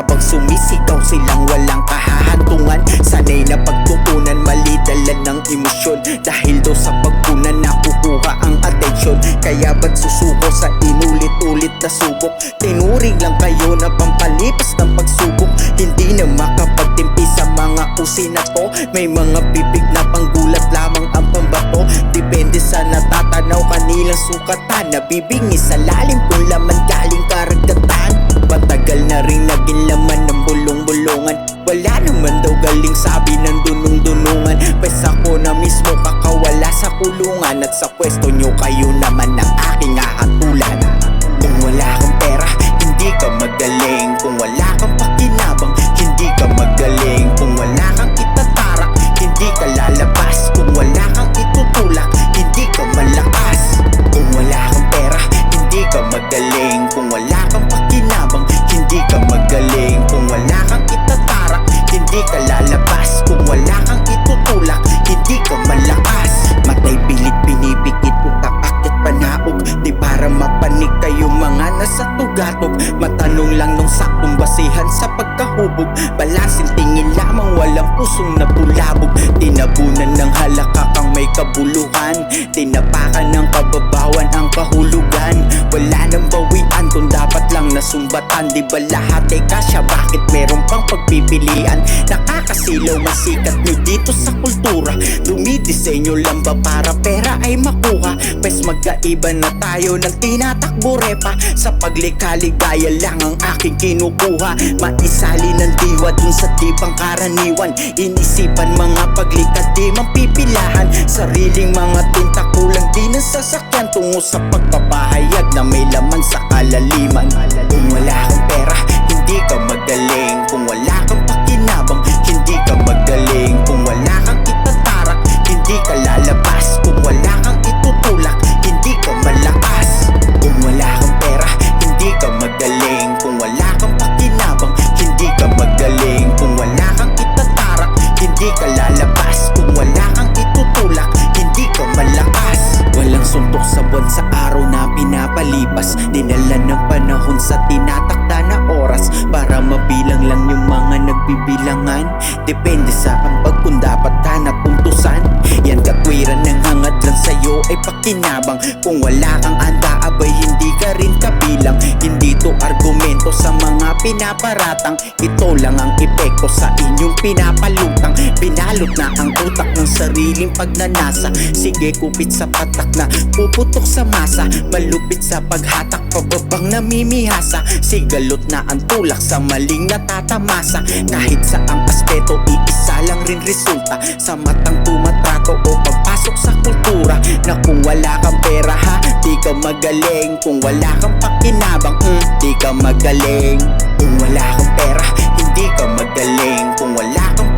Habang sumisigaw silang walang kahahantungan, sanay na pagtutunan, mali dala ng emosyon. Dahil daw sa pagkunan nakukuha ang atensyon. Kaya ba't susuko sa inulit-ulit na subok? Tinuring lang kayo na pampalipas ng pagsubok. Hindi na makapagtimpi sa mga usi na to. May mga bibig na panggulat lamang ang pambato. Depende sa natatanaw, kanilang sukatan. Nabibingi sa lalim kung laman galing karagatan. Matagal na rin naging laman ng bulong-bulungan. Wala naman daw galing sabi ng dunong-dunungan. Pwes ako na mismo kakawala sa kulungan. At sa pwesto nyo kayo naman ang aking hahatulan. Kung wala kang pera, hindi ka magaling. Kung wala kang pakinabang, hindi ka magaling. Kung wala kang itatarak, hindi ka lalabas. Kung wala kang itutulak, hindi ka malakas. Kung wala kang pera, hindi ka magaling. Kung wala kang pakinabang, hindi ka magaling. Kung wala kang itatarak, hindi ka lalabas. Kung wala kang itutulak, hindi ka malakas. Matay pilit pinipikit utak akit panaog. Di para mapanig kayo mga nasa tugatog. Matanong lang nung saktong basihan sa pagkahubog. Balasin tingin lamang walang pusong nabulabog. Tinabunan ng halaka kang may kabuluhan. Tinapakan ng kababawan ang kahulugan. Wala nang bawian kung dapat lang nasumbatan. Di ba lahat ay kasya, bakit meron pang pagpipilian? Nakakasilaw masikat nyo dito sa kultura. Dumidisenyo lang ba para pera ay makuha? Pwes magkaiba na tayo ng tinatakbo repa. Sa paglikha-ligaya lang ang aking kinukuha. Maisali ng diwa dun sa di pangkaraniwan. Inisipan mga paglikha di mampipilahan. Sariling mga tinta kulang di ng sasakyan. Tungo sa pagpapahayag na may laman sa kalaliman. Kung wala kang pera, hindi ka magaling. Kung wala kang pakinabang, hindi ka magaling. Kung wala kang itatarak, hindi ka lalabas. Kung wala kang itutulak, hindi ka malakas. Kung wala kang pera, hindi ka magaling. Kung wala kang pakinabang, hindi ka magaling. Kung wala kang itatarak, hindi ka lalabas. Kung wala kang itutulak, hindi ka malakas. Walang suntok sa buwan sa araw na pinapalipas. Dinala ng panahon sa tinatakda na oras. Para mabilang lang yung mga nagbibilangan. Depende sa ambag kung dapat ka napuntusan. Yan katwiran ng hangad lang sa'yo ay pakinabang. Kung wala kang anda, abay hindi ka rin kabilang. Hindi to argumento sa mga pinaparatang. Ito lang ang epekto sa inyong pinapalutang. Binalot na ang utak ng sariling pagnanasa. Sige kupit sa patak na puputok sa masa. Malupit sa paghatak, pababang namimihasa. Sigalot na ang tulak sa maling natatamasa. Kahit sa ang aspeto, iisa lang rin resulta. Sa matang tumatrato o pagpasok sa kultura. Na kung wala kang pera ha, di ka magaling. Kung wala kang pakinabang, di ka magaling. Kung wala kang pera, hindi ka magaling. Kung wala kang